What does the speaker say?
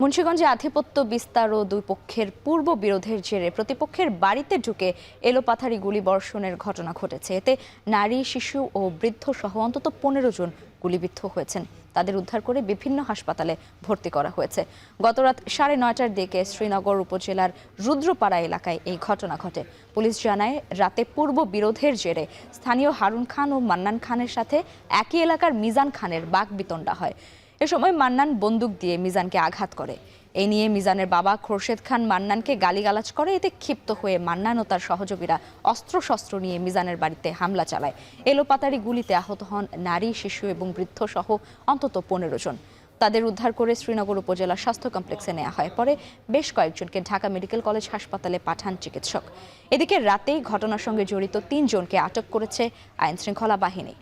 মুন্সিগঞ্জে আধিপত্য বিস্তার ও দুই পক্ষের পূর্ব বিরোধের জেরে প্রতিপক্ষের বাড়িতে ঢুকে এলোপাথারি গুলিবর্ষণের ঘটনা ঘটেছে। এতে নারী, শিশু ও বৃদ্ধ সহ অন্তত 15 জন গুলিবিদ্ধ হয়েছেন। তাদের উদ্ধার করে বিভিন্ন হাসপাতালে ভর্তি করা হয়েছে। গতরাত 9:30টার দিকে শ্রীনগর উপজেলার রুদ্রপাড়া এলাকায় এই ঘটনা ঘটে। পুলিশ জানায়, রাতে পূর্ব বিরোধের জেরে স্থানীয় হারুন খান ও মান্নান খানের সাথে একই এলাকার মিজান খানের বাকবিতণ্ডা হয়। এ সময় মান্নান বন্দুক দিয়ে মিজানকে আঘাত করে। এ নিয়ে মিজানের বাবা খোরশেদ খান মান্নানকে গালিগালাজ করে। এতে ক্ষিপ্ত হয়ে মান্নান ও তার সহযোগীরা অস্ত্রশস্ত্র নিয়ে মিজানের বাড়িতে হামলা চালায়। এলোপাতাড়ি গুলিতে আহত হন নারী, শিশু এবং বৃদ্ধ সহ অন্তত 15 জন। তাদের উদ্ধার করে শ্রীনগর উপজেলা স্বাস্থ্য কমপ্লেক্সে নেওয়া হয়। পরে বেশ কয়েকজনকে ঢাকা মেডিকেল কলেজ হাসপাতালে পাঠান চিকিৎসক। এদিকে রাতেই ঘটনার সঙ্গে জড়িত 3 জনকে আটক করেছে আইনশৃঙ্খলা বাহিনী।